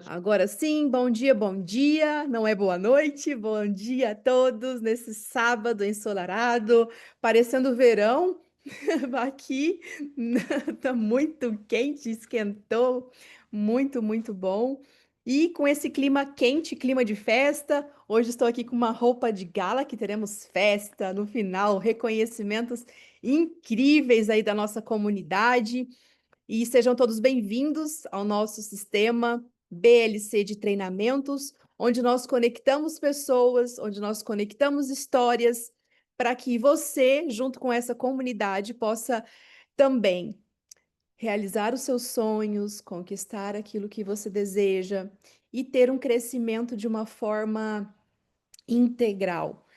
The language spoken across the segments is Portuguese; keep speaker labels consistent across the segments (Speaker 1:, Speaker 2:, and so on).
Speaker 1: Agora sim, bom dia, bom dia. Não é boa noite, bom dia a todos nesse sábado ensolarado, parecendo verão. Aqui tá muito quente, esquentou, muito bom. E com esse clima quente, clima de festa, hoje estou aqui com uma roupa de gala que teremos festa no final, reconhecimentos incríveis aí da nossa comunidade. E sejam todos bem-vindos ao nosso sistema BLC de treinamentos, onde nós conectamos pessoas, onde nós conectamos histórias, para que você, junto com essa comunidade, possa também realizar os seus sonhos, conquistar aquilo que você deseja e ter um crescimento de uma forma integral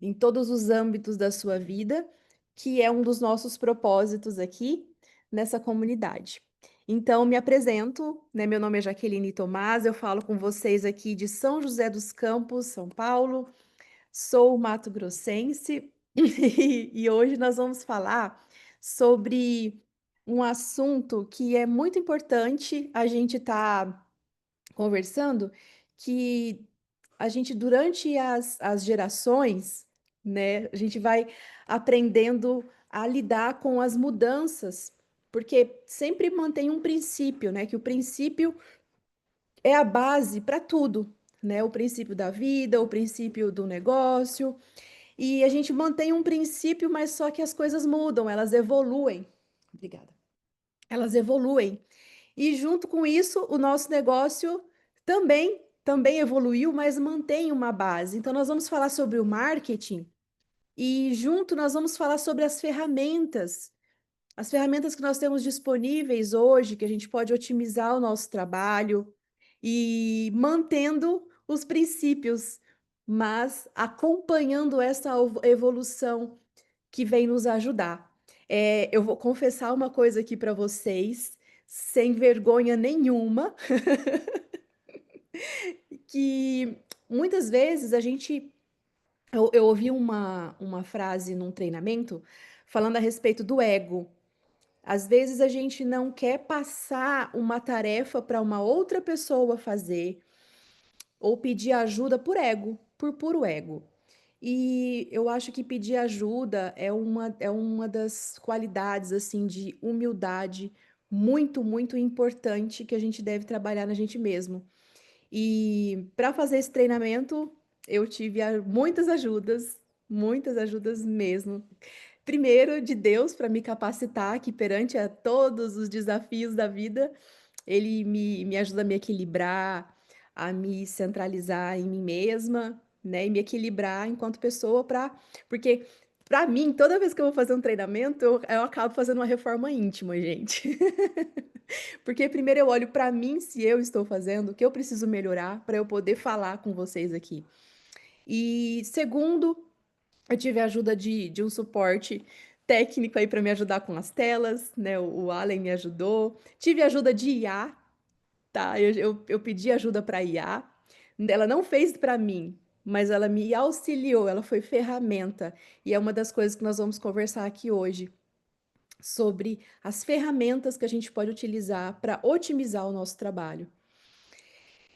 Speaker 1: em todos os âmbitos da sua vida, que é um dos nossos propósitos aqui nessa comunidade. Então, me apresento, né? Meu nome é Jaqueline Tomás, eu falo com vocês aqui de São José dos Campos, São Paulo, sou mato-grossense e hoje nós vamos falar sobre um assunto que é muito importante a gente estar conversando, que a gente, durante as gerações, né, a gente vai aprendendo a lidar com as mudanças, porque sempre mantém um princípio, né, que o princípio é a base para tudo, né, o princípio da vida, o princípio do negócio, e a gente mantém um princípio, mas só que as coisas mudam, elas evoluem. Obrigada. Elas evoluem. E junto com isso, o nosso negócio também evoluiu, mas mantém uma base. Então nós vamos falar sobre o marketing e junto nós vamos falar sobre as ferramentas que nós temos disponíveis hoje, que a gente pode otimizar o nosso trabalho e mantendo os princípios, mas acompanhando essa evolução que vem nos ajudar. Eu vou confessar uma coisa aqui para vocês, sem vergonha nenhuma, que muitas vezes a gente. Eu ouvi uma frase num treinamento falando a respeito do ego. Às vezes a gente não quer passar uma tarefa para uma outra pessoa fazer ou pedir ajuda por ego, por puro ego. E eu acho que pedir ajuda é uma das qualidades assim de humildade muito importante que a gente deve trabalhar na gente mesmo. E para fazer esse treinamento, eu tive muitas ajudas mesmo. Primeiro, de Deus para me capacitar, que perante a todos os desafios da vida, Ele me ajuda a me equilibrar, a me centralizar em mim mesma, né? E me equilibrar enquanto pessoa porque para mim, toda vez que eu vou fazer um treinamento, eu acabo fazendo uma reforma íntima, gente. Porque primeiro eu olho para mim se eu estou fazendo, o que eu preciso melhorar para eu poder falar com vocês aqui. E segundo, eu tive a ajuda de um suporte técnico aí para me ajudar com as telas, né? O Allen me ajudou. Tive ajuda de IA, tá? Eu pedi ajuda para IA. Ela não fez para mim, mas ela me auxiliou, ela foi ferramenta. E é uma das coisas que nós vamos conversar aqui hoje, sobre as ferramentas que a gente pode utilizar para otimizar o nosso trabalho.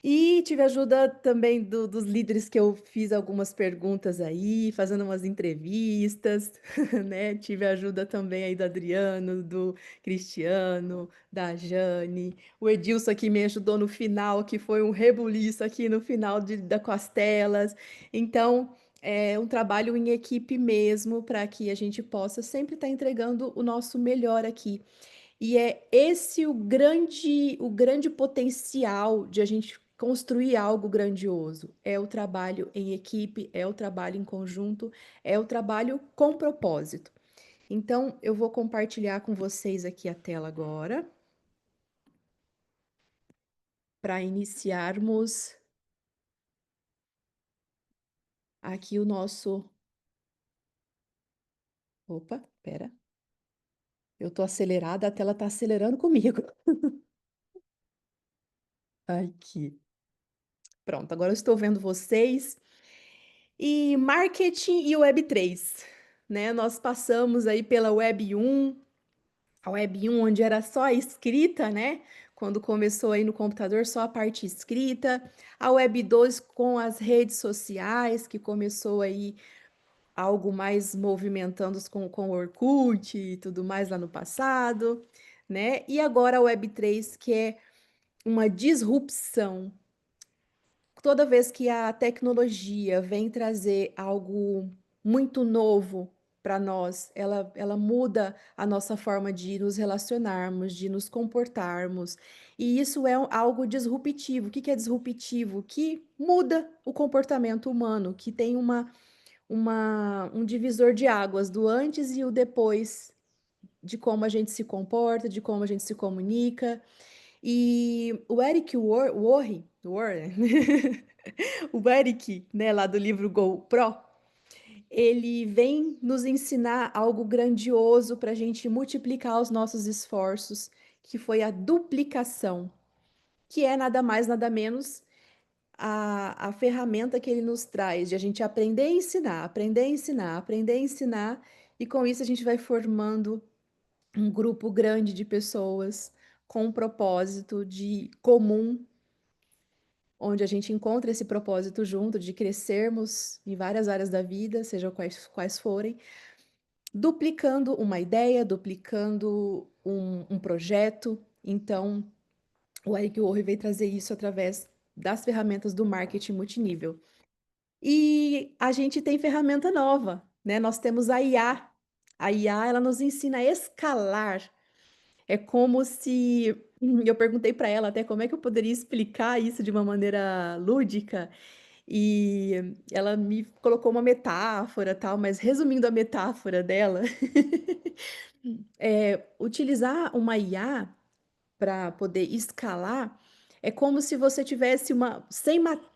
Speaker 1: E tive ajuda também dos líderes que eu fiz algumas perguntas aí, fazendo umas entrevistas, né? Tive ajuda também aí do Adriano, do Cristiano, da Jane. O Edilson aqui me ajudou no final, que foi um rebuliço aqui no final com as telas. Então, é um trabalho em equipe mesmo, para que a gente possa sempre estar entregando o nosso melhor aqui. E é esse o grande potencial de a gente construir algo grandioso. É o trabalho em equipe, é o trabalho em conjunto, é o trabalho com propósito. Então, eu vou compartilhar com vocês aqui a tela agora, para iniciarmos aqui o nosso. Opa, pera. Eu tô acelerada, a tela tá acelerando comigo. Aqui. Pronto, agora eu estou vendo vocês. E marketing e Web3, né? Nós passamos aí pela Web 1, a Web 1 onde era só a escrita, né? quando começou aí no computador só a parte escrita, a Web 2 com as redes sociais, que começou aí algo mais movimentando com o Orkut e tudo mais lá no passado, né? E agora a Web 3, que é uma disrupção. Toda vez que a tecnologia vem trazer algo muito novo para nós, ela muda a nossa forma de nos relacionarmos, de nos comportarmos. E isso é algo disruptivo. O que que é disruptivo? Que muda o comportamento humano, que tem um divisor de águas do antes e o depois de como a gente se comporta, de como a gente se comunica. E o Eric Warren, o Eric, né, lá do livro GoPro, ele vem nos ensinar algo grandioso para a gente multiplicar os nossos esforços, que foi a duplicação, que é nada mais, nada menos a ferramenta que ele nos traz de a gente aprender a ensinar, aprender a ensinar, aprender a ensinar, e com isso a gente vai formando um grupo grande de pessoas com um propósito de comum, onde a gente encontra esse propósito junto de crescermos em várias áreas da vida, sejam quais forem, duplicando uma ideia, duplicando um projeto. Então, o Eric Worre veio trazer isso através das ferramentas do marketing multinível. E a gente tem ferramenta nova, né? Nós temos a IA. A IA, ela nos ensina a escalar. É como se eu perguntei para ela até como é que eu poderia explicar isso de uma maneira lúdica, e ela me colocou uma metáfora, tal, mas resumindo a metáfora dela, utilizar uma IA para poder escalar é como se você tivesse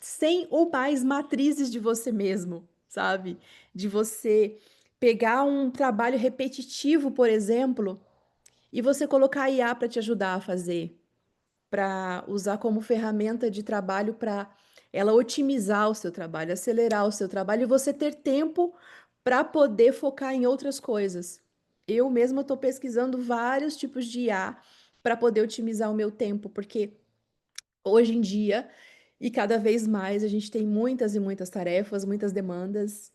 Speaker 1: 100 ou mais matrizes de você mesmo, sabe? De você pegar um trabalho repetitivo, por exemplo, e você colocar a IA para te ajudar a fazer, para usar como ferramenta de trabalho para ela otimizar o seu trabalho, acelerar o seu trabalho e você ter tempo para poder focar em outras coisas. Eu mesma estou pesquisando vários tipos de IA para poder otimizar o meu tempo, porque hoje em dia e cada vez mais a gente tem muitas e muitas tarefas, muitas demandas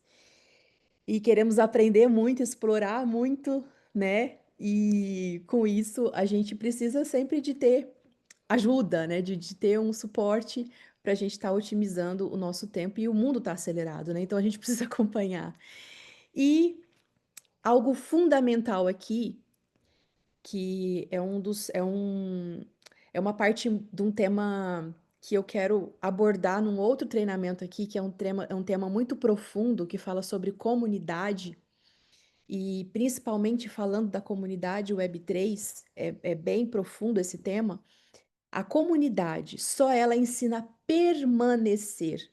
Speaker 1: e queremos aprender muito, explorar muito, né? E com isso a gente precisa sempre de ter ajuda, né? De ter um suporte para a gente estar otimizando o nosso tempo e o mundo está acelerado, né? Então a gente precisa acompanhar. E algo fundamental aqui, que é uma parte de um tema que eu quero abordar num outro treinamento aqui, que é um tema muito profundo, que fala sobre comunidade, e principalmente falando da comunidade Web3, é bem profundo esse tema. A comunidade, só ela ensina a permanecer,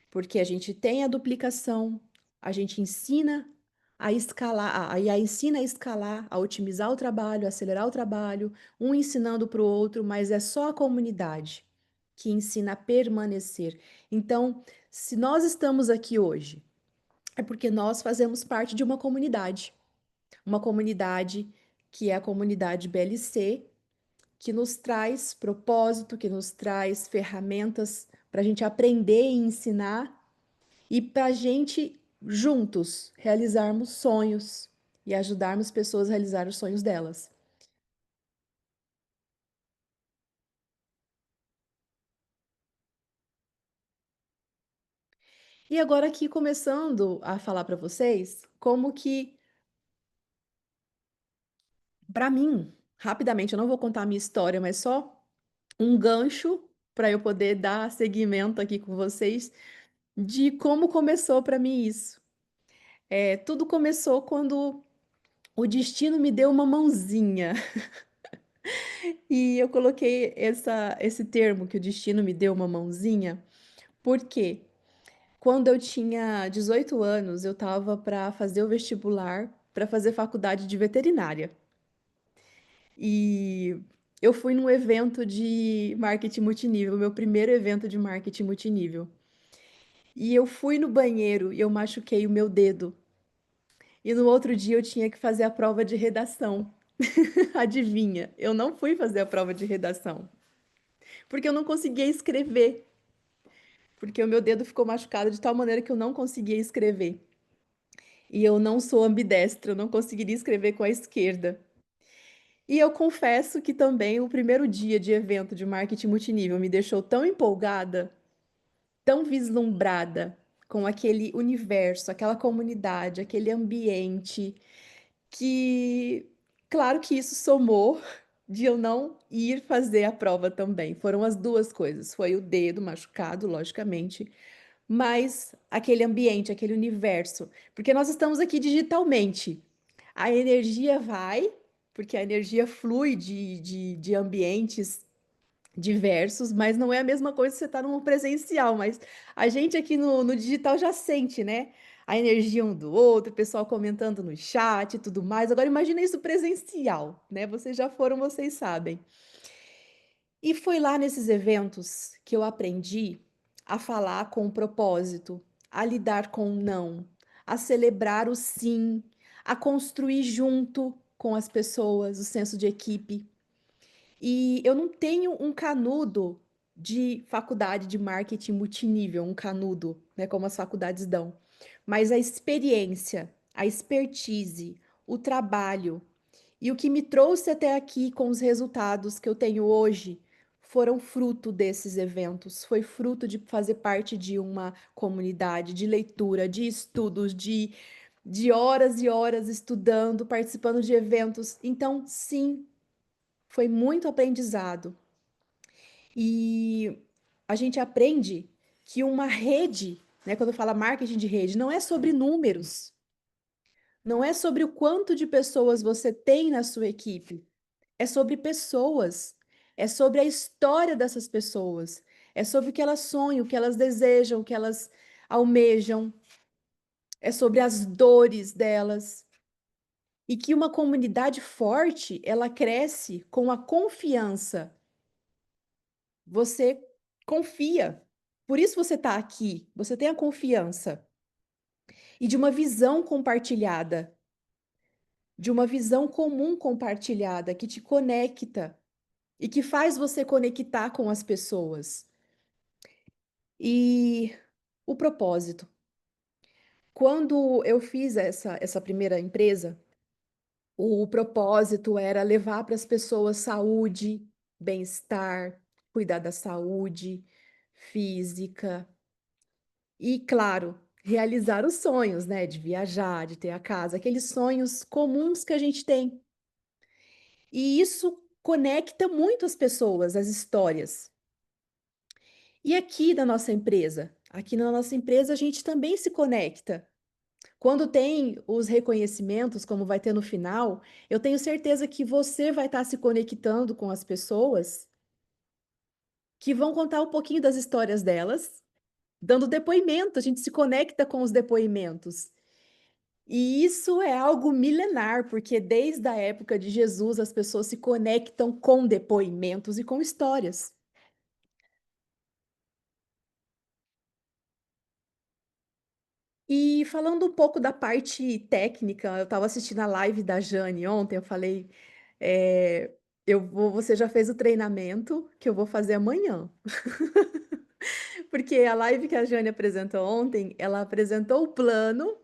Speaker 1: porque a gente tem a duplicação, a gente ensina a escalar, a IA ensina a escalar, a otimizar o trabalho, a acelerar o trabalho, um ensinando para o outro, mas é só a comunidade que ensina a permanecer. Então, se nós estamos aqui hoje, é porque nós fazemos parte de uma comunidade que é a comunidade BLC, que nos traz propósito, que nos traz ferramentas para a gente aprender e ensinar e para a gente juntos realizarmos sonhos e ajudarmos pessoas a realizar os sonhos delas. E agora aqui começando a falar para vocês como que, para mim, rapidamente, eu não vou contar a minha história, mas só um gancho para eu poder dar seguimento aqui com vocês de como começou para mim isso. Tudo começou quando o destino me deu uma mãozinha. E eu coloquei esse termo, que o destino me deu uma mãozinha, porque quando eu tinha 18 anos, eu estava para fazer o vestibular para fazer faculdade de veterinária. E eu fui num evento de marketing multinível, meu primeiro evento de marketing multinível. E eu fui no banheiro e eu machuquei o meu dedo. E no outro dia eu tinha que fazer a prova de redação. Adivinha? Eu não fui fazer a prova de redação, porque eu não conseguia escrever, porque o meu dedo ficou machucado de tal maneira que eu não conseguia escrever. E eu não sou ambidestra, eu não conseguiria escrever com a esquerda. E eu confesso que também o primeiro dia de evento de marketing multinível me deixou tão empolgada, tão vislumbrada com aquele universo, aquela comunidade, aquele ambiente, que, claro que isso somou de eu não ir fazer a prova também. Foram as duas coisas. Foi o dedo machucado, logicamente, mas aquele ambiente, aquele universo. Porque nós estamos aqui digitalmente. A energia vai, porque a energia flui de ambientes diversos, mas não é a mesma coisa que você estar num presencial, mas a gente aqui no digital já sente, né? A energia um do outro, o pessoal comentando no chat e tudo mais. Agora imagina isso presencial, né? Vocês já foram, vocês sabem. E foi lá nesses eventos que eu aprendi a falar com o propósito, a lidar com o não, a celebrar o sim, a construir junto com as pessoas o senso de equipe. E eu não tenho um canudo de faculdade de marketing multinível, um canudo, né, como as faculdades dão. Mas a experiência, a expertise, o trabalho e o que me trouxe até aqui com os resultados que eu tenho hoje foram fruto desses eventos, foi fruto de fazer parte de uma comunidade de leitura, de estudos, de horas e horas estudando, participando de eventos. Então, sim, foi muito aprendizado. E a gente aprende que uma rede, né, quando fala marketing de rede, não é sobre números, não é sobre o quanto de pessoas você tem na sua equipe, é sobre pessoas, é sobre a história dessas pessoas, é sobre o que elas sonham, o que elas desejam, o que elas almejam, é sobre as dores delas. E que uma comunidade forte, ela cresce com a confiança. Você confia. Por isso você está aqui. Você tem a confiança. E de uma visão compartilhada, de uma visão comum compartilhada que te conecta e que faz você conectar com as pessoas. E o propósito. Quando eu fiz essa primeira empresa, o propósito era levar para as pessoas saúde, bem-estar, cuidar da saúde física, e, claro, realizar os sonhos, né, de viajar, de ter a casa, aqueles sonhos comuns que a gente tem. E isso conecta muito as pessoas, as histórias. E aqui na nossa empresa a gente também se conecta. Quando tem os reconhecimentos, como vai ter no final, eu tenho certeza que você vai estar se conectando com as pessoas que vão contar um pouquinho das histórias delas, dando depoimento, a gente se conecta com os depoimentos. E isso é algo milenar, porque desde a época de Jesus as pessoas se conectam com depoimentos e com histórias. E falando um pouco da parte técnica, eu estava assistindo a live da Jane ontem, eu falei, você já fez o treinamento que eu vou fazer amanhã. Porque a live que a Jane apresentou ontem, ela apresentou o plano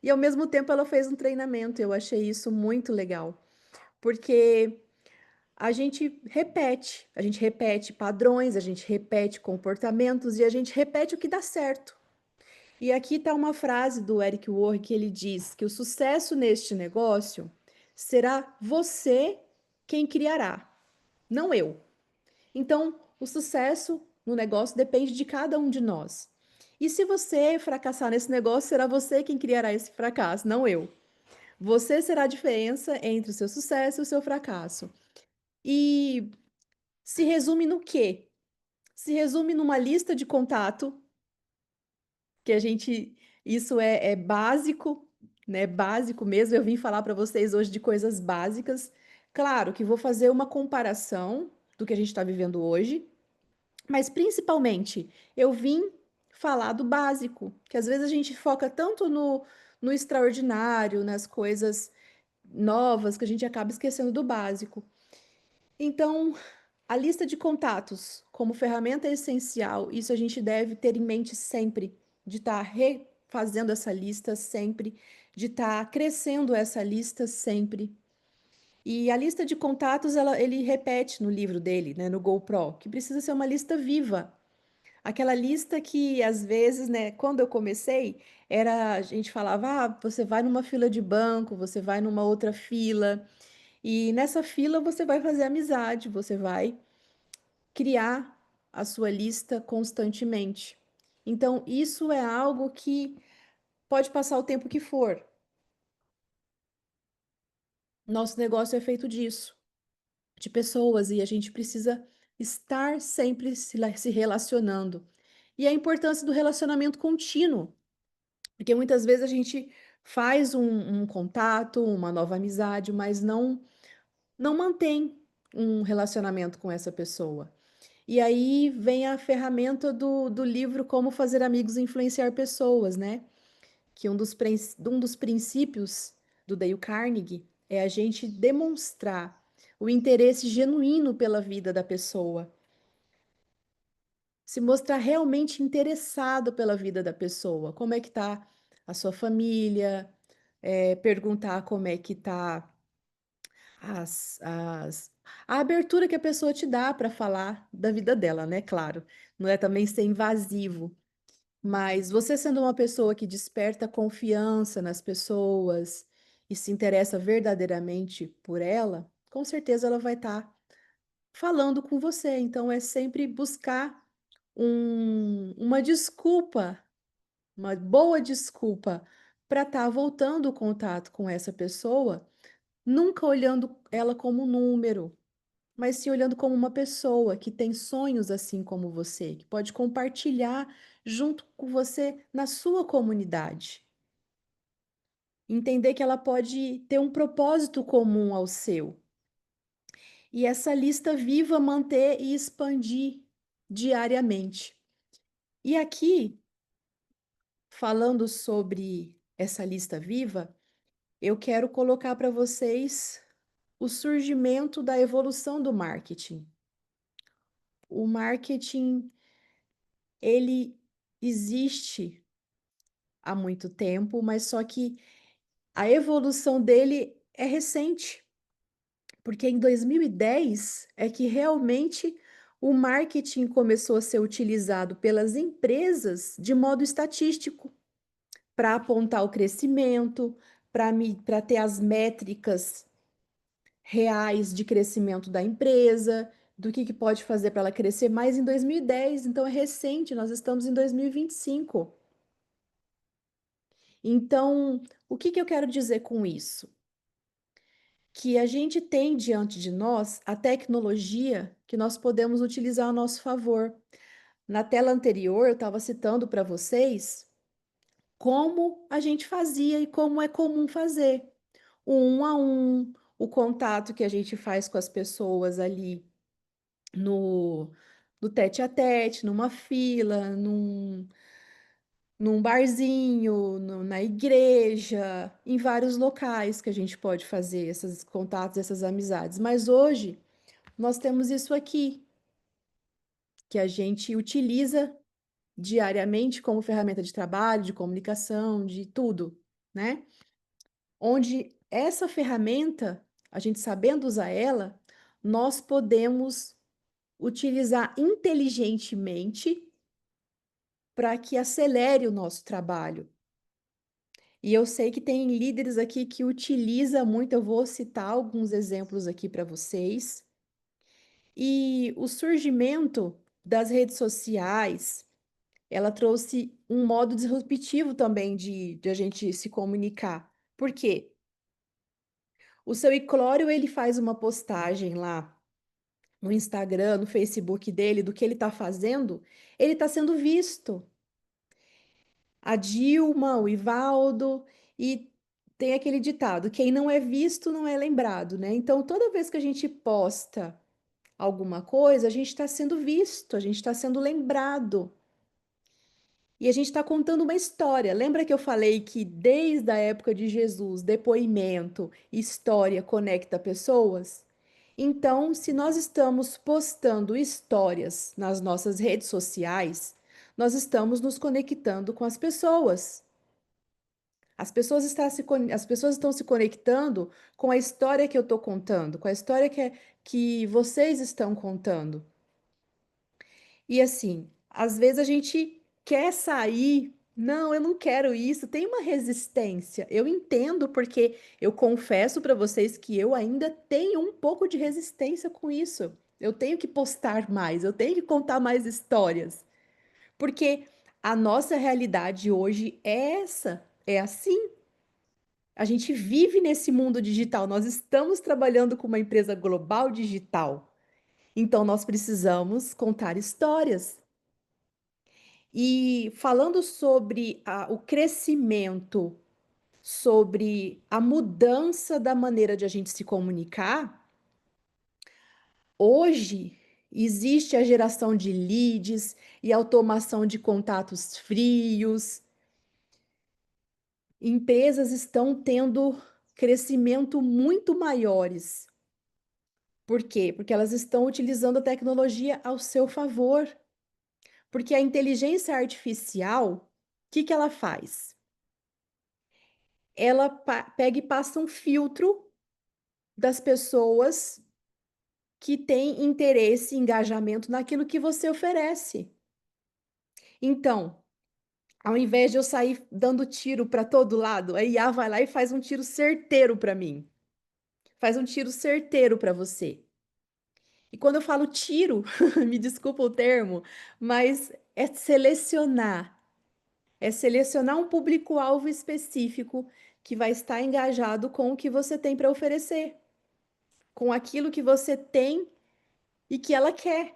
Speaker 1: e ao mesmo tempo ela fez um treinamento. Eu achei isso muito legal, porque a gente repete padrões, a gente repete comportamentos e a gente repete o que dá certo. E aqui está uma frase do Eric Worre que ele diz que o sucesso neste negócio será você quem criará, não eu. Então, o sucesso no negócio depende de cada um de nós. E se você fracassar nesse negócio, será você quem criará esse fracasso, não eu. Você será a diferença entre o seu sucesso e o seu fracasso. E se resume no quê? Se resume numa lista de contato que a gente, isso é básico, né? Básico mesmo. Eu vim falar para vocês hoje de coisas básicas. Claro que vou fazer uma comparação do que a gente está vivendo hoje, mas principalmente eu vim falar do básico, que às vezes a gente foca tanto no extraordinário, nas coisas novas que a gente acaba esquecendo do básico. Então, a lista de contatos como ferramenta essencial, isso a gente deve ter em mente sempre, de estar refazendo essa lista sempre, de estar crescendo essa lista sempre. E a lista de contatos, ele repete no livro dele, né, no GoPro, que precisa ser uma lista viva. Aquela lista que, às vezes, né, quando eu comecei, a gente falava, você vai numa fila de banco, você vai numa outra fila, e nessa fila você vai fazer amizade, você vai criar a sua lista constantemente. Então, isso é algo que pode passar o tempo que for. Nosso negócio é feito disso, de pessoas, e a gente precisa estar sempre se relacionando. E a importância do relacionamento contínuo, porque muitas vezes a gente faz um contato, uma nova amizade, mas não mantém um relacionamento com essa pessoa. E aí vem a ferramenta do livro Como Fazer Amigos e Influenciar Pessoas, né? Que um dos princípios do Dale Carnegie é a gente demonstrar o interesse genuíno pela vida da pessoa, se mostrar realmente interessado pela vida da pessoa. Como é que tá a sua família? Perguntar como é que tá as, as, a abertura que a pessoa te dá para falar da vida dela, né? Claro, não é também ser invasivo, mas você sendo uma pessoa que desperta confiança nas pessoas e se interessa verdadeiramente por ela, com certeza ela vai estar falando com você. Então é sempre buscar uma desculpa, uma boa desculpa para estar voltando o contato com essa pessoa, nunca olhando ela como um número, mas sim olhando como uma pessoa que tem sonhos assim como você, que pode compartilhar junto com você na sua comunidade. Entender que ela pode ter um propósito comum ao seu. E essa lista viva manter e expandir diariamente. E aqui, falando sobre essa lista viva, eu quero colocar para vocês o surgimento da evolução do marketing. O marketing, ele existe há muito tempo, mas só que a evolução dele é recente, porque em 2010 é que realmente o marketing começou a ser utilizado pelas empresas de modo estatístico, para apontar o crescimento, para ter as métricas reais de crescimento da empresa, do que pode fazer para ela crescer mais em 2010, então é recente, nós estamos em 2025. Então, o que eu quero dizer com isso? Que a gente tem diante de nós a tecnologia que nós podemos utilizar a nosso favor. Na tela anterior, eu estava citando para vocês como a gente fazia e como é comum fazer. O um a um, o contato que a gente faz com as pessoas ali no, no tete a tete, numa fila, num barzinho, na igreja, em vários locais que a gente pode fazer esses contatos, essas amizades. Mas hoje nós temos isso aqui, que a gente utiliza diariamente como ferramenta de trabalho, de comunicação, de tudo, né? Onde essa ferramenta, a gente sabendo usar ela, nós podemos utilizar inteligentemente para que acelere o nosso trabalho. E eu sei que tem líderes aqui que utiliza muito, eu vou citar alguns exemplos aqui para vocês. E o surgimento das redes sociais, ela trouxe um modo disruptivo também de a gente se comunicar. Por quê? O seu Iclório, ele faz uma postagem lá no Instagram, no Facebook dele, do que ele está fazendo, ele está sendo visto. A Dilma, o Ivaldo, e tem aquele ditado: quem não é visto não é lembrado, né? Então, toda vez que a gente posta alguma coisa, a gente está sendo visto, a gente está sendo lembrado. E a gente está contando uma história. Lembra que eu falei que desde a época de Jesus, depoimento, história conecta pessoas? Então, se nós estamos postando histórias nas nossas redes sociais, nós estamos nos conectando com as pessoas. As pessoas estão se conectando com a história que eu estou contando, com a história que vocês estão contando. E assim, às vezes a gente quer sair. Não, eu não quero isso. Tem uma resistência. Eu entendo, porque eu confesso para vocês que eu ainda tenho um pouco de resistência com isso. Eu tenho que postar mais, eu tenho que contar mais histórias. Porque a nossa realidade hoje é essa, é assim. A gente vive nesse mundo digital, nós estamos trabalhando com uma empresa global digital. Então nós precisamos contar histórias. E falando sobre o crescimento, sobre a mudança da maneira de a gente se comunicar, hoje existe a geração de leads e automação de contatos frios. Empresas estão tendo crescimento muito maiores. Por quê? Porque elas estão utilizando a tecnologia ao seu favor. Porque a inteligência artificial, o que que ela faz? Ela pega e passa um filtro das pessoas que têm interesse e engajamento naquilo que você oferece. Então, ao invés de eu sair dando tiro para todo lado, a IA vai lá e faz um tiro certeiro para mim. Faz um tiro certeiro para você. E quando eu falo tiro, me desculpa o termo, mas é selecionar um público-alvo específico que vai estar engajado com o que você tem para oferecer, com aquilo que você tem e que ela quer.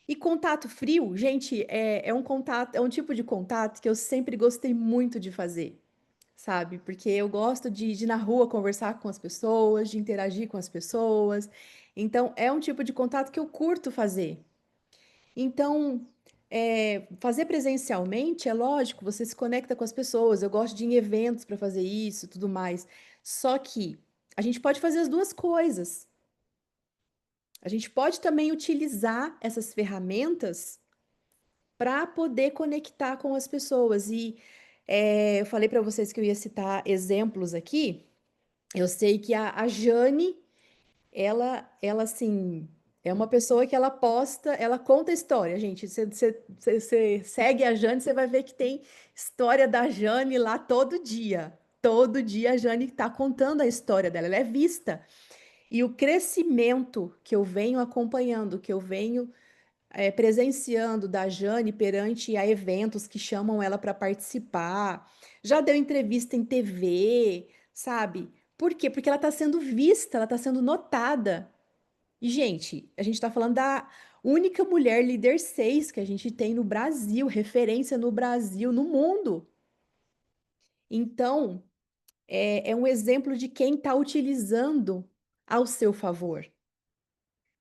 Speaker 1: E contato frio, gente, é um contato, é um tipo de contato que eu sempre gostei muito de fazer, sabe? Porque eu gosto de ir na rua conversar com as pessoas, de interagir com as pessoas. Então, é um tipo de contato que eu curto fazer. Então, fazer presencialmente é lógico, você se conecta com as pessoas. Eu gosto de ir em eventos para fazer isso, e tudo mais. Só que a gente pode fazer as duas coisas. A gente pode também utilizar essas ferramentas para poder conectar com as pessoas. E eu falei para vocês que eu ia citar exemplos aqui. Eu sei que a Jane, ela assim, é uma pessoa que ela posta, ela conta história, gente. Você segue a Jane, você vai ver que tem história da Jane lá todo dia. Todo dia a Jane está contando a história dela, ela é vista. E o crescimento que eu venho acompanhando, que eu venho presenciando da Jane perante a eventos que chamam ela para participar, já deu entrevista em TV, sabe? Por quê? Porque ela está sendo vista, ela está sendo notada. E, gente, a gente está falando da única mulher líder 6 que a gente tem no Brasil, referência no Brasil, no mundo. Então, é um exemplo de quem está utilizando ao seu favor.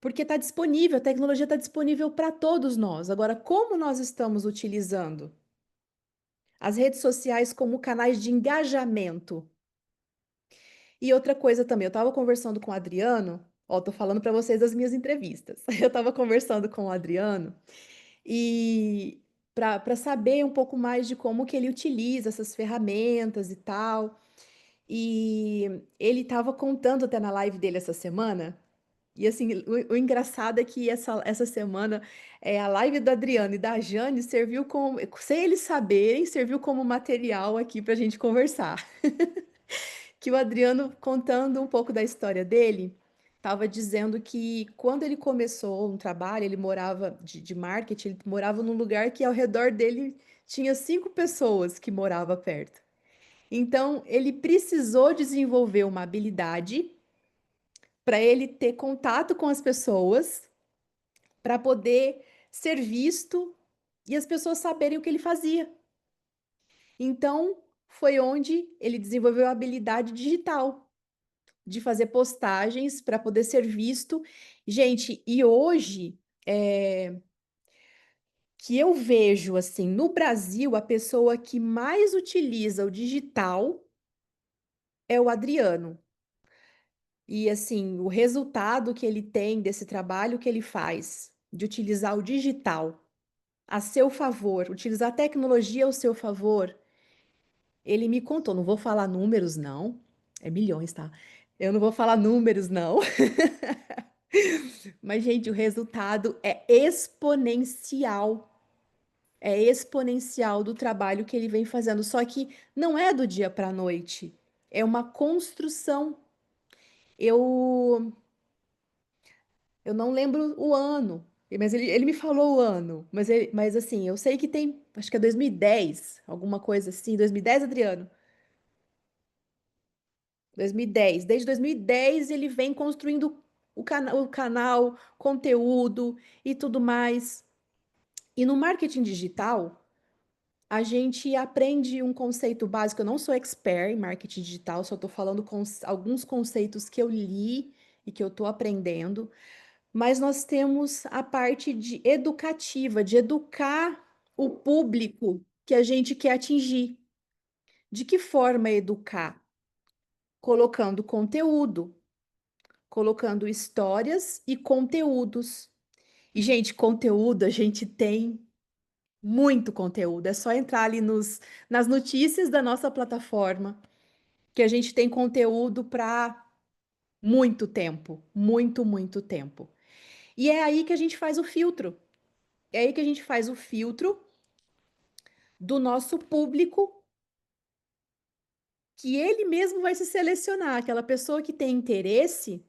Speaker 1: Porque está disponível, a tecnologia está disponível para todos nós. Agora, como nós estamos utilizando as redes sociais como canais de engajamento? E outra coisa também, eu estava conversando com o Adriano, ó, tô falando para vocês das minhas entrevistas. Eu estava conversando com o Adriano e para saber um pouco mais de como que ele utiliza essas ferramentas e tal. E ele estava contando até na live dele essa semana. E assim, o engraçado é que essa semana a live do Adriano e da Jane serviu como, sem eles saberem, serviu como material aqui para a gente conversar. Que o Adriano, contando um pouco da história dele, estava dizendo que quando ele começou um trabalho, ele morava de marketing, ele morava num lugar que ao redor dele tinha 5 pessoas que moravam perto. Então, ele precisou desenvolver uma habilidade para ele ter contato com as pessoas, para poder ser visto e as pessoas saberem o que ele fazia. Então, foi onde ele desenvolveu a habilidade digital de fazer postagens para poder ser visto. Gente, e hoje que eu vejo assim, no Brasil, a pessoa que mais utiliza o digital é o Adriano. E assim, o resultado que ele tem desse trabalho que ele faz, de utilizar o digital a seu favor, utilizar a tecnologia ao seu favor, ele me contou, não vou falar números, não, é milhões, tá? Eu não vou falar números, não. Mas, gente, o resultado é exponencial. É exponencial do trabalho que ele vem fazendo. Só que não é do dia para a noite. É uma construção. Eu, eu não lembro o ano, mas ele me falou o ano. Mas assim, eu sei que tem, acho que é 2010, alguma coisa assim. 2010, Adriano? 2010. Desde 2010 ele vem construindo o canal, conteúdo e tudo mais. E no marketing digital, a gente aprende um conceito básico. Eu não sou expert em marketing digital, só estou falando alguns conceitos que eu li e que eu estou aprendendo. Mas nós temos a parte de educativa, de educar o público que a gente quer atingir. De que forma educar? Colocando conteúdo, colocando histórias e conteúdos. E, gente, conteúdo a gente tem muito conteúdo. É só entrar ali nas notícias da nossa plataforma, que a gente tem conteúdo para muito tempo. Muito, muito tempo. E é aí que a gente faz o filtro. É aí que a gente faz o filtro do nosso público, que ele mesmo vai se selecionar. Aquela pessoa que tem interesse,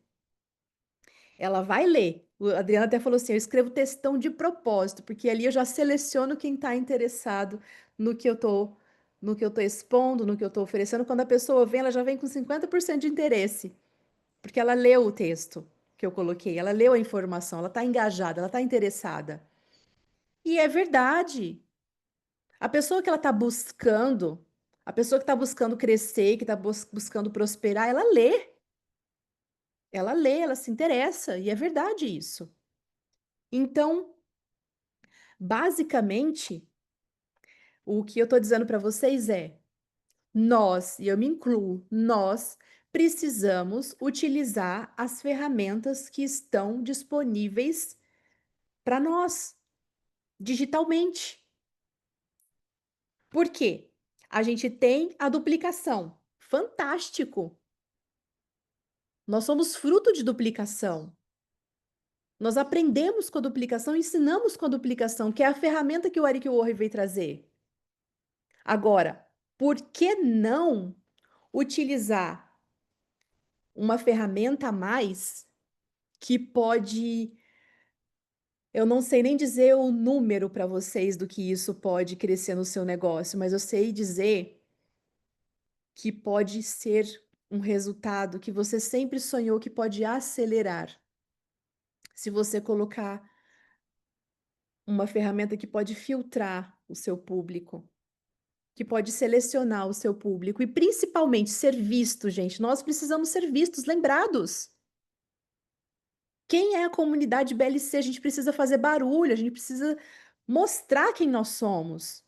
Speaker 1: ela vai ler. O Adriano até falou assim: eu escrevo textão de propósito, porque ali eu já seleciono quem está interessado no que eu tô, no que eu tô expondo, no que eu tô oferecendo. Quando a pessoa vem, ela já vem com 50% de interesse, porque ela leu o texto que eu coloquei, ela leu a informação, ela está engajada, ela está interessada. E é verdade. A pessoa que ela está buscando, a pessoa que está buscando crescer, que está buscando prosperar, ela lê, ela se interessa, e é verdade isso. Então, basicamente, o que eu estou dizendo para vocês é: nós, e eu me incluo, nós precisamos utilizar as ferramentas que estão disponíveis para nós, digitalmente. Por quê? A gente tem a duplicação. Fantástico! Nós somos fruto de duplicação. Nós aprendemos com a duplicação, ensinamos com a duplicação, que é a ferramenta que o Eric Worre veio trazer. Agora, por que não utilizar uma ferramenta a mais que pode. Eu não sei nem dizer o número para vocês do que isso pode crescer no seu negócio, mas eu sei dizer que pode ser um resultado que você sempre sonhou que pode acelerar. Se você colocar uma ferramenta que pode filtrar o seu público, que pode selecionar o seu público e principalmente ser visto, gente. Nós precisamos ser vistos, lembrados. Quem é a comunidade BLC? A gente precisa fazer barulho, a gente precisa mostrar quem nós somos.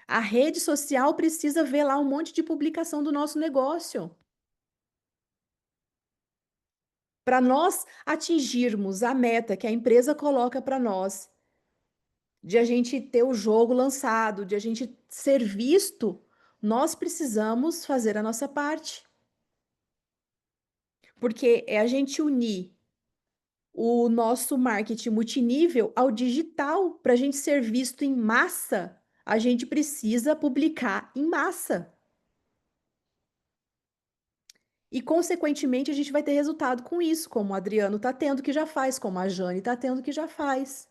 Speaker 1: A rede social precisa ver lá um monte de publicação do nosso negócio. Para nós atingirmos a meta que a empresa coloca para nós, de a gente ter o jogo lançado, de a gente ser visto, nós precisamos fazer a nossa parte. Porque é a gente unir o nosso marketing multinível ao digital. Para a gente ser visto em massa, a gente precisa publicar em massa. E, consequentemente, a gente vai ter resultado com isso, como o Adriano está tendo que já faz, como a Jane está tendo que já faz.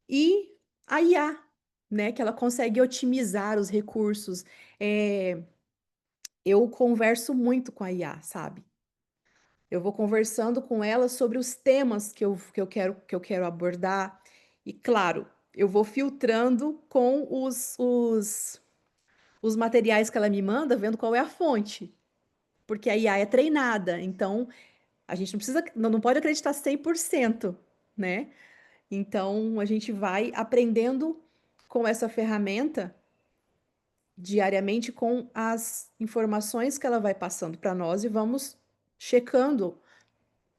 Speaker 1: E a IA, né, que ela consegue otimizar os recursos. Eu converso muito com a IA, sabe? Eu vou conversando com ela sobre os temas que eu quero abordar. E, claro, eu vou filtrando com os materiais que ela me manda, vendo qual é a fonte. Porque a IA é treinada, então a gente não precisa, não pode acreditar 100%. né? Então, a gente vai aprendendo com essa ferramenta diariamente com as informações que ela vai passando para nós e vamos checando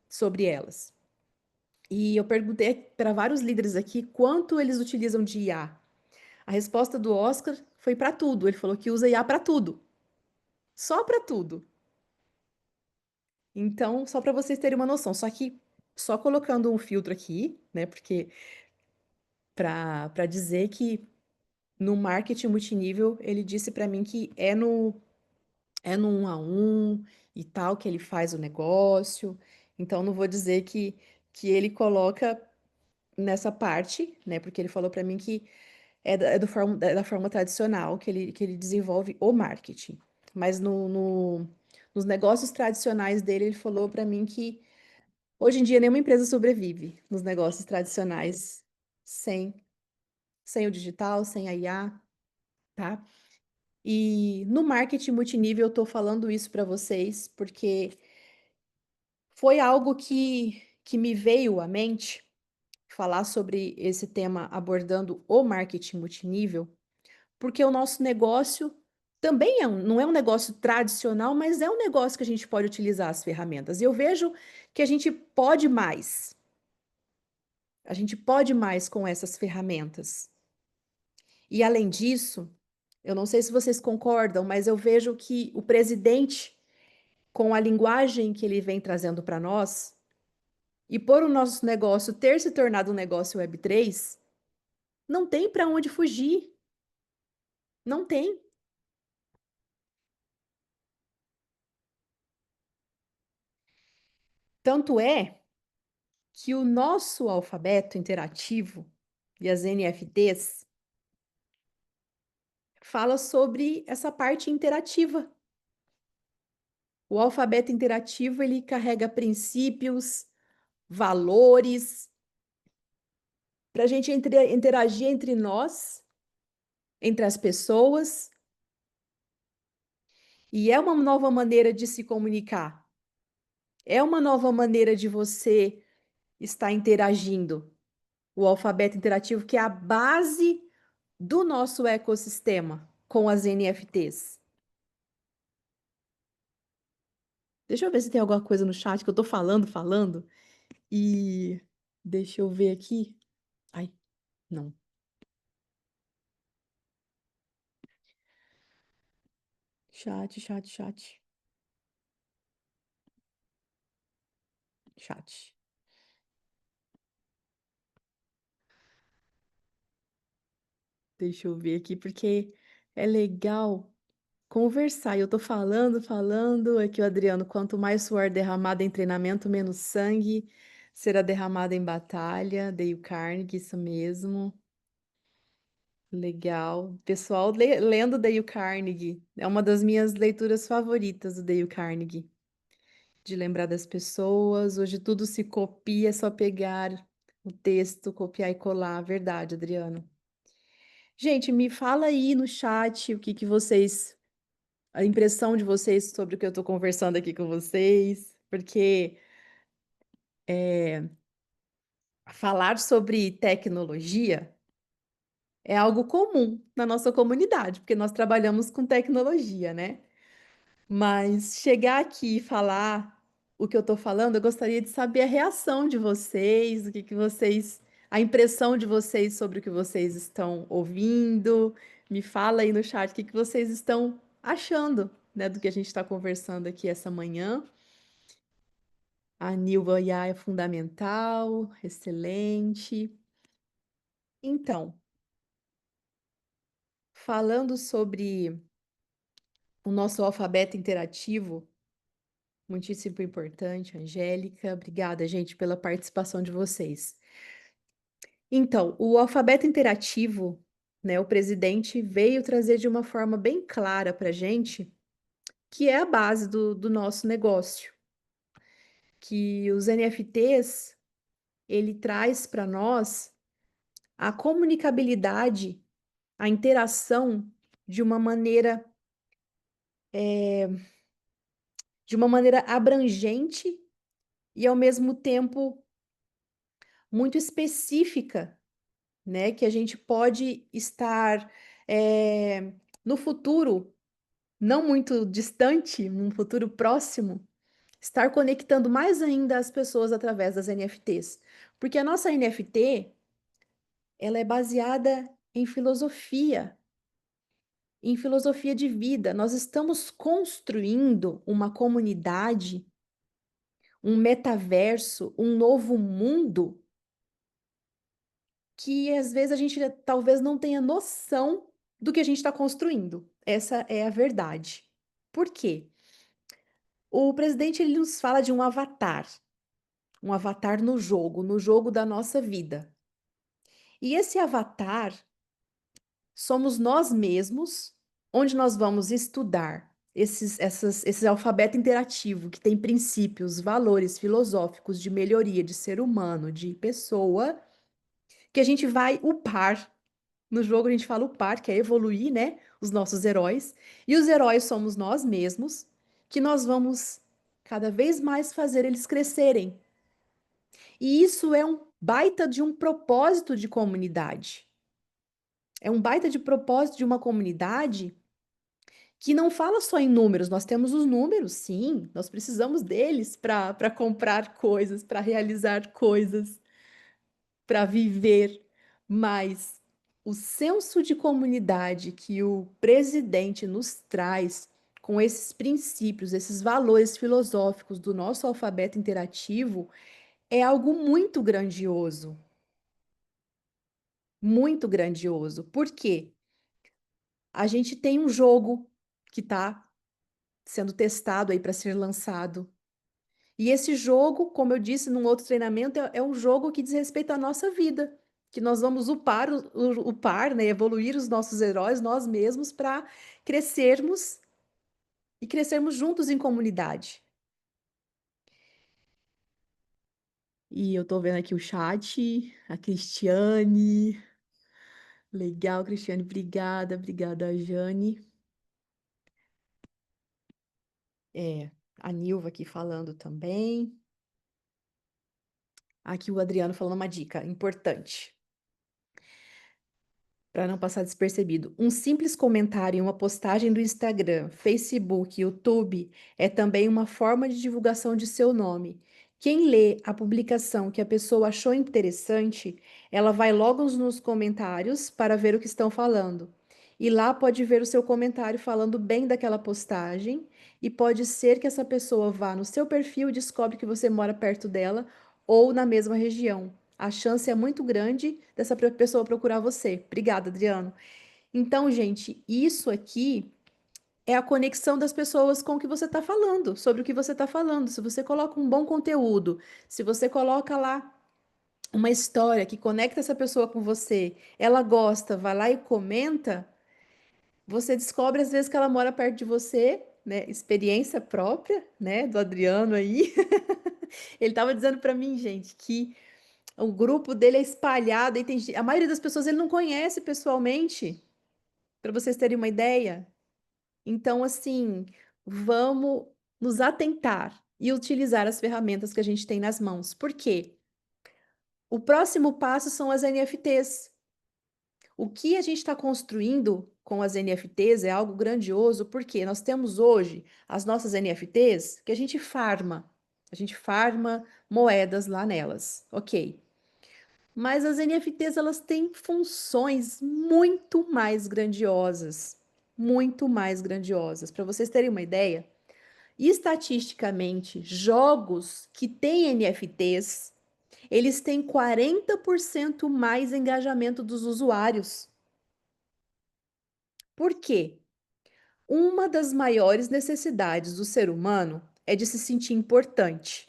Speaker 1: sobre elas. E eu perguntei para vários líderes aqui quanto eles utilizam de IA. A resposta do Oscar foi para tudo. Ele falou que usa IA para tudo, só para tudo. Então, só para vocês terem uma noção, só que só colocando um filtro aqui, né? Porque para dizer que no marketing multinível, ele disse para mim que é no 1 a 1 e tal que ele faz o negócio. Então, não vou dizer que ele coloca nessa parte, né? Porque ele falou para mim que é da forma tradicional que ele desenvolve o marketing. Mas nos negócios tradicionais dele, ele falou para mim que hoje em dia nenhuma empresa sobrevive nos negócios tradicionais sem, sem o digital, sem a IA, tá? E no marketing multinível, eu estou falando isso para vocês porque foi algo que me veio à mente falar sobre esse tema abordando o marketing multinível, porque o nosso negócio também não é um negócio tradicional, mas é um negócio que a gente pode utilizar as ferramentas. E eu vejo que a gente pode mais. A gente pode mais com essas ferramentas. E além disso, eu não sei se vocês concordam, mas eu vejo que o presidente, com a linguagem que ele vem trazendo para nós, e por o nosso negócio ter se tornado um negócio Web3, não tem para onde fugir. Não tem. Tanto é que o nosso alfabeto interativo e as NFTs fala sobre essa parte interativa. O alfabeto interativo, ele carrega princípios, valores, para a gente interagir entre nós, entre as pessoas, e é uma nova maneira de se comunicar. É uma nova maneira de você estar interagindo. O alfabeto interativo, que é a base do nosso ecossistema com as NFTs. Deixa eu ver se tem alguma coisa no chat que eu tô falando, e deixa eu ver aqui. Ai, não. Chat. Chat. Deixa eu ver aqui, porque é legal conversar. E eu tô falando. Aqui o Adriano, quanto mais suor derramado em treinamento, menos sangue será derramado em batalha. Dale Carnegie, isso mesmo. Legal. Pessoal lendo Dale Carnegie. É uma das minhas leituras favoritas, do Dale Carnegie. De lembrar das pessoas. Hoje tudo se copia, é só pegar o texto, copiar e colar. Verdade, Adriano. Gente, me fala aí no chat o que que vocês, a impressão de vocês sobre o que eu estou conversando aqui com vocês, porque falar sobre tecnologia é algo comum na nossa comunidade, porque nós trabalhamos com tecnologia, né? Mas chegar aqui e falar o que eu estou falando, eu gostaria de saber a reação de vocês, o que que vocês, a impressão de vocês sobre o que vocês estão ouvindo. Me fala aí no chat o que que vocês estão achando, né, do que a gente está conversando aqui essa manhã. A Nilva IA é fundamental, excelente. Então, falando sobre o nosso alfabeto interativo, muitíssimo importante, Angélica. Obrigada, gente, pela participação de vocês. Então, o alfabeto interativo, né, o presidente veio trazer de uma forma bem clara para a gente, que é a base do nosso negócio, que os NFTs, ele traz para nós a comunicabilidade, a interação de uma maneira, de uma maneira abrangente e ao mesmo tempo muito específica, né, que a gente pode estar, no futuro, não muito distante, num futuro próximo, estar conectando mais ainda as pessoas através das NFTs. Porque a nossa NFT, ela é baseada em filosofia de vida. Nós estamos construindo uma comunidade, um metaverso, um novo mundo que às vezes a gente talvez não tenha noção do que a gente está construindo. Essa é a verdade. Por quê? O presidente ele nos fala de um avatar no jogo da nossa vida. E esse avatar somos nós mesmos, onde nós vamos estudar esse alfabeto interativo que tem princípios, valores filosóficos de melhoria de ser humano, de pessoa, que a gente vai upar. No jogo a gente fala upar, que é evoluir, né? Os nossos heróis. E os heróis somos nós mesmos, que nós vamos cada vez mais fazer eles crescerem. E isso é um baita de um propósito de comunidade. É um baita de propósito de uma comunidade que não fala só em números. Nós temos os números, sim, nós precisamos deles para comprar coisas, para realizar coisas, para viver, mas o senso de comunidade que o presidente nos traz com esses princípios, esses valores filosóficos do nosso alfabeto interativo é algo muito grandioso, muito grandioso. Por quê? A gente tem um jogo que está sendo testado aí para ser lançado. E esse jogo, como eu disse num outro treinamento, é um jogo que diz respeito à nossa vida, que nós vamos upar, né, evoluir os nossos heróis, nós mesmos, para crescermos e crescermos juntos em comunidade. E eu tô vendo aqui o chat, a Cristiane. Legal, Cristiane, obrigada, obrigada, Jane. É, a Nilva aqui falando também. Aqui o Adriano falando uma dica importante. Para não passar despercebido, um simples comentário em uma postagem do Instagram, Facebook, YouTube é também uma forma de divulgação de seu nome. Quem lê a publicação que a pessoa achou interessante, ela vai logo nos comentários para ver o que estão falando. E lá pode ver o seu comentário falando bem daquela postagem, e pode ser que essa pessoa vá no seu perfil e descobre que você mora perto dela ou na mesma região. A chance é muito grande dessa pessoa procurar você. Obrigada, Adriano. Então, gente, isso aqui é a conexão das pessoas com o que você está falando, sobre o que você está falando. Se você coloca um bom conteúdo, se você coloca lá uma história que conecta essa pessoa com você, ela gosta, vai lá e comenta, você descobre às vezes que ela mora perto de você, né? Experiência própria, né, do Adriano aí. Ele estava dizendo para mim, gente, que o grupo dele é espalhado e a maioria das pessoas ele não conhece pessoalmente, para vocês terem uma ideia. Então, assim, vamos nos atentar e utilizar as ferramentas que a gente tem nas mãos. Por quê? O próximo passo são as NFTs. O que a gente está construindo com as NFTs é algo grandioso, porque nós temos hoje as nossas NFTs que a gente farma. A gente farma moedas lá nelas. Ok. Mas as NFTs elas têm funções muito mais grandiosas, muito mais grandiosas. Para vocês terem uma ideia, estatisticamente, jogos que têm NFTs, eles têm 40% mais engajamento dos usuários. Por quê? Uma das maiores necessidades do ser humano é de se sentir importante.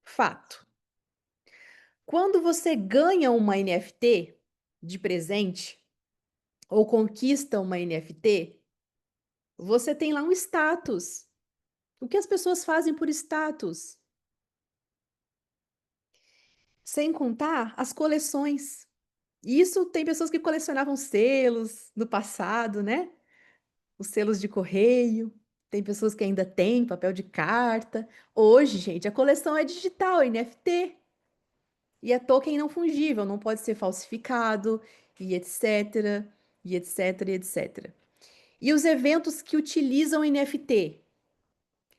Speaker 1: Fato. Quando você ganha uma NFT de presente, ou conquista uma NFT, você tem lá um status. O que as pessoas fazem por status? Sem contar as coleções. Isso tem pessoas que colecionavam selos no passado, né? Os selos de correio. Tem pessoas que ainda têm papel de carta. Hoje, gente, a coleção é digital, é NFT. E é token não fungível, não pode ser falsificado, e etc, e etc, e etc. E os eventos que utilizam NFT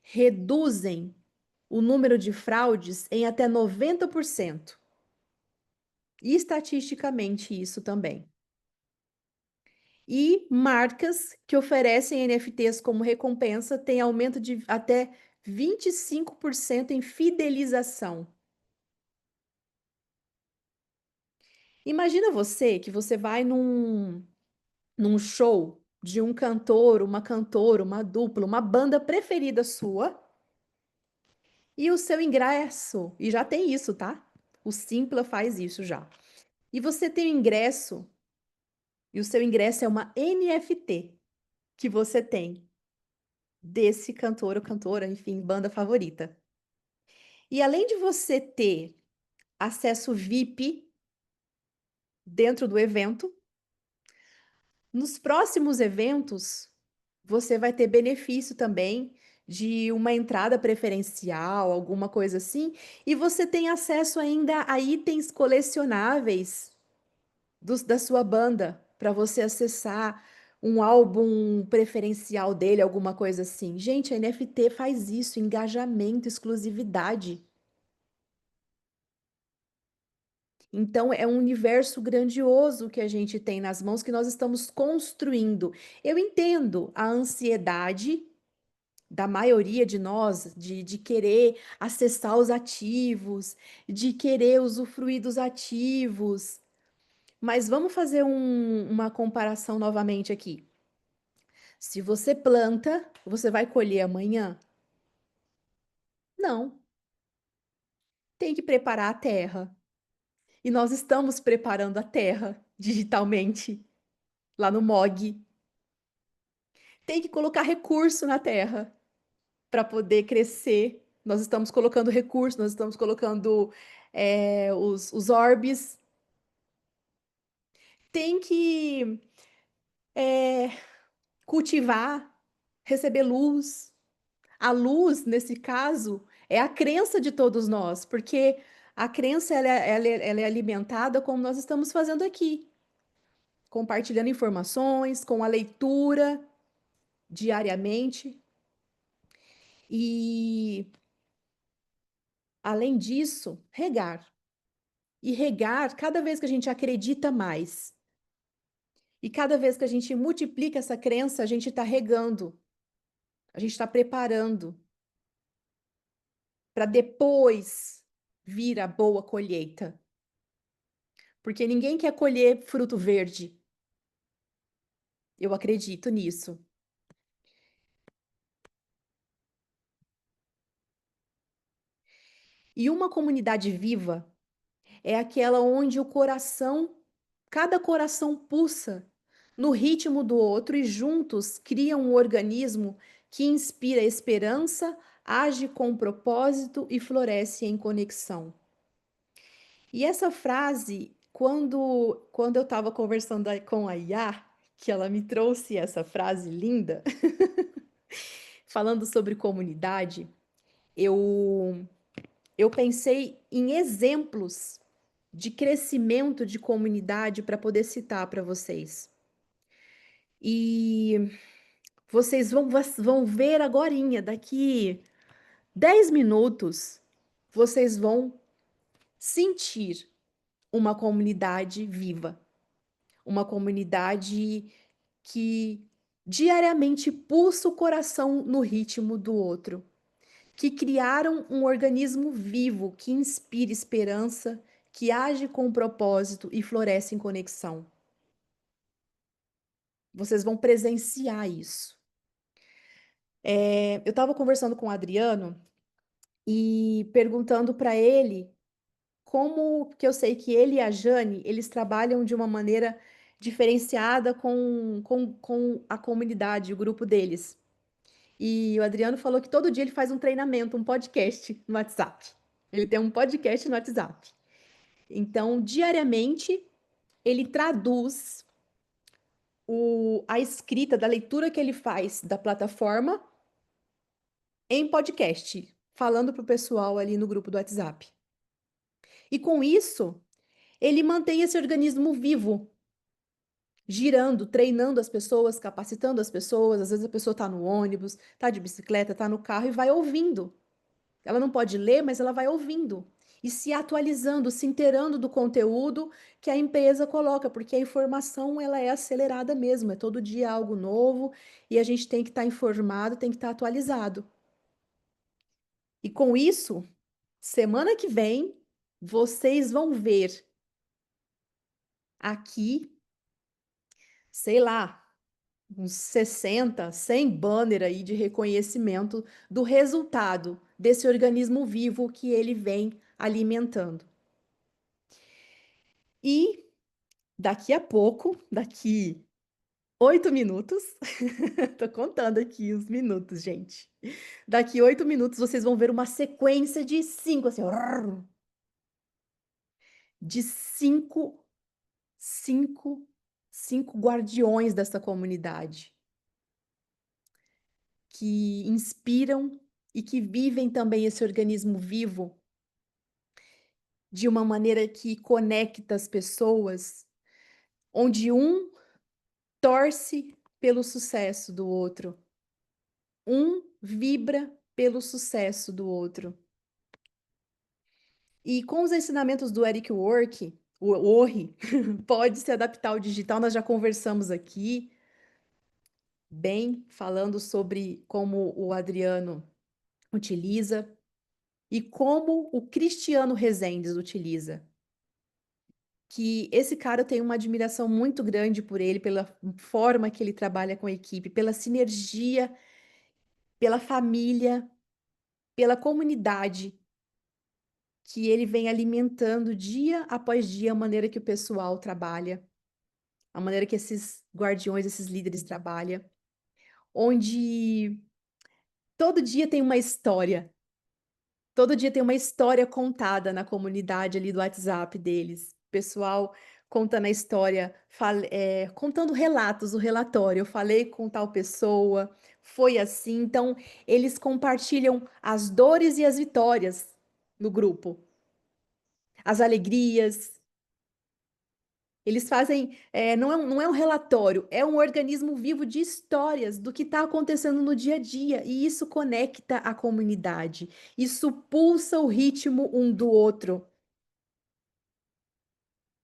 Speaker 1: reduzem o número de fraudes em até 90%. E estatisticamente isso também. E marcas que oferecem NFTs como recompensa têm aumento de até 25% em fidelização. Imagina você que você vai num show de um cantor, uma cantora, uma dupla, uma banda preferida sua, e o seu ingresso, e já tem isso, tá? O Simpla faz isso já. E você tem o ingresso, e o seu ingresso é uma NFT que você tem desse cantor ou cantora, enfim, banda favorita. E além de você ter acesso VIP dentro do evento, nos próximos eventos você vai ter benefício também de uma entrada preferencial, alguma coisa assim, e você tem acesso ainda a itens colecionáveis da sua banda para você acessar um álbum preferencial dele, alguma coisa assim. Gente, a NFT faz isso, engajamento, exclusividade. Então, é um universo grandioso que a gente tem nas mãos que nós estamos construindo. Eu entendo a ansiedade da maioria de nós de querer acessar os ativos, de querer usufruir dos ativos. Mas vamos fazer uma comparação novamente aqui. Se você planta, você vai colher amanhã? Não. Tem que preparar a terra. E nós estamos preparando a terra digitalmente, lá no MOG. Tem que colocar recurso na terra para poder crescer. Nós estamos colocando recurso, nós estamos colocando os orbes. Tem que cultivar, receber luz. A luz, nesse caso, é a crença de todos nós, porque a crença ela é alimentada como nós estamos fazendo aqui, compartilhando informações, com a leitura diariamente. E, além disso, regar. E regar, cada vez que a gente acredita mais, e cada vez que a gente multiplica essa crença, a gente está regando, a gente está preparando para depois vir a boa colheita. Porque ninguém quer colher fruto verde. Eu acredito nisso. E uma comunidade viva é aquela onde cada coração pulsa no ritmo do outro e juntos criam um organismo que inspira esperança, age com propósito e floresce em conexão. E essa frase, quando eu estava conversando com a Iá, que ela me trouxe essa frase linda, falando sobre comunidade, eu, eu pensei em exemplos de crescimento de comunidade para poder citar para vocês. E vocês vão ver agorinha, daqui 10 minutos, vocês vão sentir uma comunidade viva, uma comunidade que diariamente pulsa o coração no ritmo do outro, que criaram um organismo vivo que inspira esperança, que age com propósito e floresce em conexão. Vocês vão presenciar isso. Eu estava conversando com o Adriano e perguntando para ele como que eu sei que ele e a Jane, eles trabalham de uma maneira diferenciada com a comunidade, o grupo deles. E o Adriano falou que todo dia ele faz um treinamento, um podcast no WhatsApp. Ele tem um podcast no WhatsApp. Então, diariamente, ele traduz a escrita da leitura que ele faz da plataforma em podcast, falando para o pessoal ali no grupo do WhatsApp. E com isso, ele mantém esse organismo vivo, girando, treinando as pessoas, capacitando as pessoas. Às vezes a pessoa está no ônibus, está de bicicleta, está no carro e vai ouvindo. Ela não pode ler, mas ela vai ouvindo e se atualizando, se inteirando do conteúdo que a empresa coloca, porque a informação ela é acelerada mesmo, é todo dia algo novo e a gente tem que estar informado, tem que estar atualizado. E com isso, semana que vem, vocês vão ver aqui, sei lá, uns 60, 100 banner aí de reconhecimento do resultado desse organismo vivo que ele vem alimentando. E daqui a pouco, daqui 8 minutos, tô contando aqui os minutos, gente. Daqui 8 minutos vocês vão ver uma sequência de 5, assim, de 5, 5, 5 guardiões dessa comunidade que inspiram e que vivem também esse organismo vivo de uma maneira que conecta as pessoas, onde um torce pelo sucesso do outro, um vibra pelo sucesso do outro. E com os ensinamentos do Eric Worre, pode se adaptar ao digital. Nós já conversamos aqui, bem, falando sobre como o Adriano utiliza e como o Cristiano Rezendes utiliza. Que esse cara eu tenho uma admiração muito grande por ele, pela forma que ele trabalha com a equipe, pela sinergia, pela família, pela comunidade que ele vem alimentando dia após dia a maneira que o pessoal trabalha, a maneira que esses guardiões, esses líderes trabalham, onde todo dia tem uma história. Todo dia tem uma história contada na comunidade ali do WhatsApp deles. Pessoal contando a história, contando relatos, o relatório. Eu falei com tal pessoa, foi assim. Então, eles compartilham as dores e as vitórias no grupo, as alegrias. Eles fazem, não é um relatório, é um organismo vivo de histórias do que está acontecendo no dia a dia, e isso conecta a comunidade, isso pulsa o ritmo um do outro.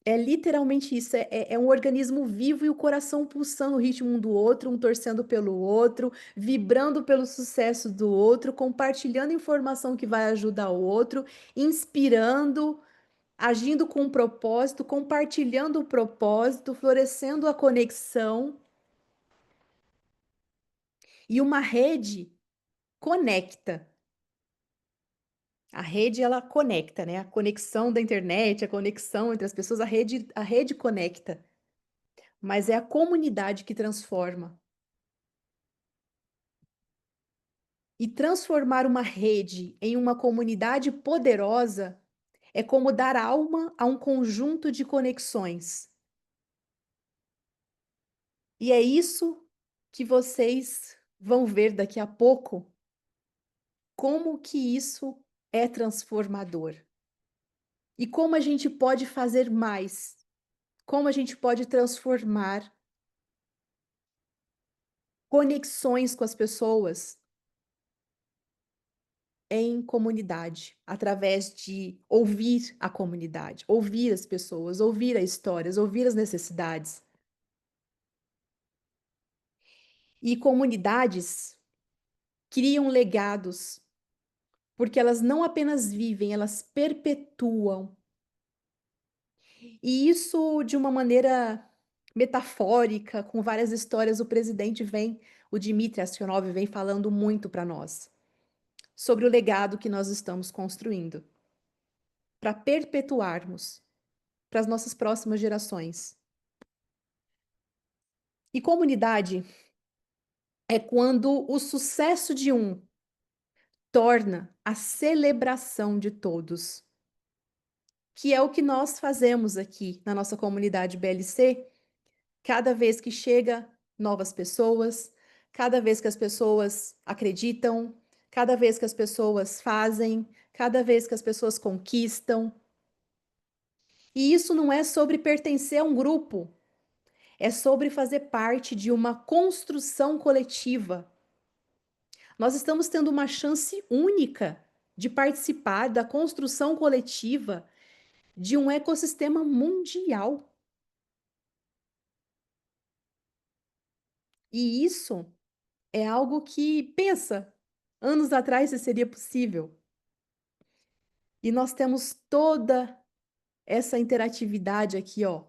Speaker 1: É literalmente isso, é um organismo vivo e o coração pulsando o ritmo um do outro, um torcendo pelo outro, vibrando pelo sucesso do outro, compartilhando informação que vai ajudar o outro, inspirando, agindo com um propósito, compartilhando o propósito, florescendo a conexão. E uma rede conecta. A rede ela conecta, né? A conexão da internet, a conexão entre as pessoas, a rede conecta, mas é a comunidade que transforma. E transformar uma rede em uma comunidade poderosa é como dar alma a um conjunto de conexões. E é isso que vocês vão ver daqui a pouco, como que isso é transformador. E como a gente pode fazer mais, como a gente pode transformar conexões com as pessoas em comunidade, através de ouvir a comunidade, ouvir as pessoas, ouvir as histórias, ouvir as necessidades. E comunidades criam legados, porque elas não apenas vivem, elas perpetuam. E isso de uma maneira metafórica, com várias histórias, o Dmitry Aksionov vem falando muito para nós sobre o legado que nós estamos construindo, para perpetuarmos para as nossas próximas gerações. E comunidade é quando o sucesso de um torna a celebração de todos, que é o que nós fazemos aqui na nossa comunidade BLC, cada vez que chega novas pessoas, cada vez que as pessoas acreditam, cada vez que as pessoas fazem, cada vez que as pessoas conquistam. E isso não é sobre pertencer a um grupo, é sobre fazer parte de uma construção coletiva. Nós estamos tendo uma chance única de participar da construção coletiva de um ecossistema mundial. E isso é algo que, pensa, anos atrás isso seria possível. E nós temos toda essa interatividade aqui, ó.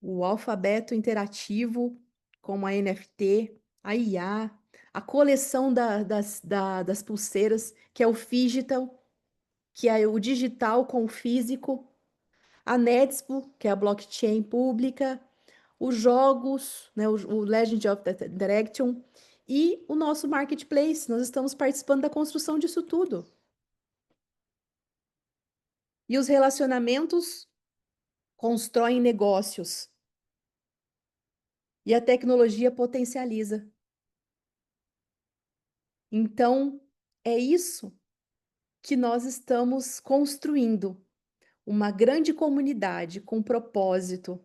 Speaker 1: O alfabeto interativo, como a NFT, a IA, a coleção das pulseiras, que é o phygital, que é o digital com o físico, a Netspo, que é a blockchain pública, os jogos, né, o Legend of the Direction e o nosso marketplace. Nós estamos participando da construção disso tudo. E os relacionamentos constroem negócios. E a tecnologia potencializa. Então, é isso que nós estamos construindo. Uma grande comunidade com propósito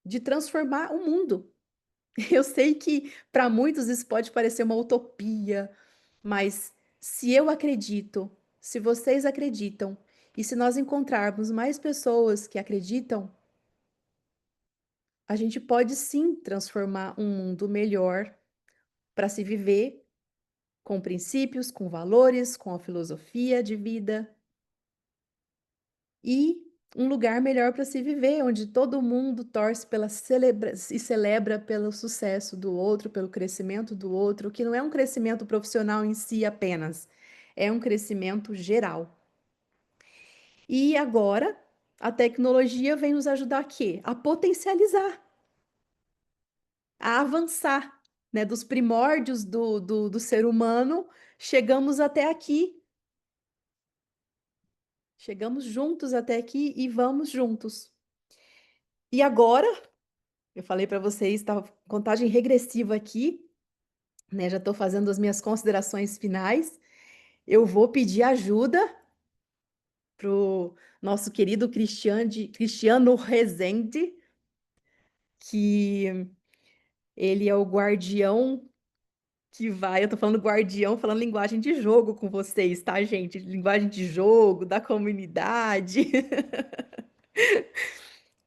Speaker 1: de transformar o mundo. Eu sei que para muitos isso pode parecer uma utopia, mas se eu acredito, se vocês acreditam, e se nós encontrarmos mais pessoas que acreditam, a gente pode sim transformar um mundo melhor para se viver com princípios, com valores, com a filosofia de vida e um lugar melhor para se viver, onde todo mundo torce pela e celebra pelo sucesso do outro, pelo crescimento do outro, que não é um crescimento profissional em si apenas, é um crescimento geral. E agora, a tecnologia vem nos ajudar a quê? A potencializar, a avançar, né? Dos primórdios do ser humano, chegamos até aqui. Chegamos juntos até aqui e vamos juntos. E agora, eu falei para vocês, tá contagem regressiva aqui, né? Já estou fazendo as minhas considerações finais. Eu vou pedir ajuda pro nosso querido Cristiano Rezende, que ele é o guardião que vai. Eu tô falando guardião, falando linguagem de jogo com vocês, tá, gente? Linguagem de jogo, da comunidade,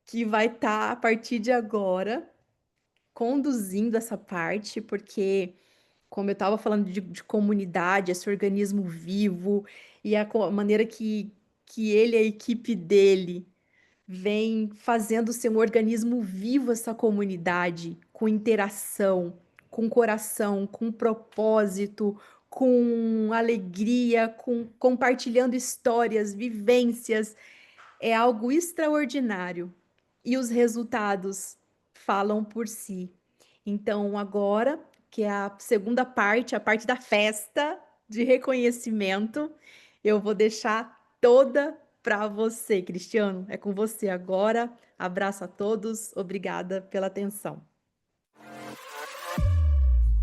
Speaker 1: que vai estar a partir de agora conduzindo essa parte, porque, como eu estava falando de comunidade, esse organismo vivo, e a maneira que ele e a equipe dele vem fazendo ser um organismo vivo essa comunidade, com interação, com coração, com propósito, com alegria, com compartilhando histórias, vivências, é algo extraordinário. E os resultados falam por si. Então, agora, que é a segunda parte, a parte da festa de reconhecimento, eu vou deixar toda para você, Cristiano. É com você agora. Abraço a todos. Obrigada pela atenção.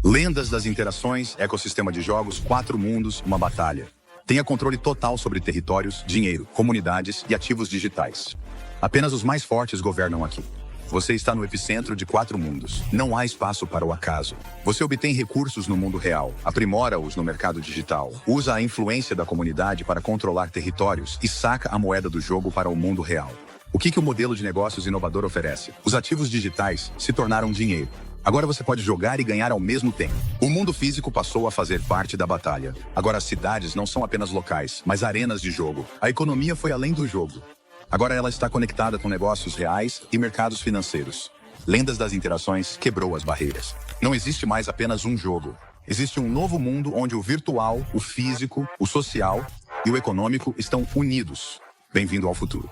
Speaker 2: Lendas das interações, ecossistema de jogos, 4 mundos, uma batalha. Tenha controle total sobre territórios, dinheiro, comunidades e ativos digitais. Apenas os mais fortes governam aqui. Você está no epicentro de 4 mundos. Não há espaço para o acaso. Você obtém recursos no mundo real, aprimora-os no mercado digital, usa a influência da comunidade para controlar territórios e saca a moeda do jogo para o mundo real. O que o modelo de negócios inovador oferece? Os ativos digitais se tornaram dinheiro. Agora você pode jogar e ganhar ao mesmo tempo. O mundo físico passou a fazer parte da batalha. Agora as cidades não são apenas locais, mas arenas de jogo. A economia foi além do jogo. Agora ela está conectada com negócios reais e mercados financeiros. Lendas das interações quebrou as barreiras. Não existe mais apenas um jogo. Existe um novo mundo onde o virtual, o físico, o social e o econômico estão unidos. Bem-vindo ao futuro.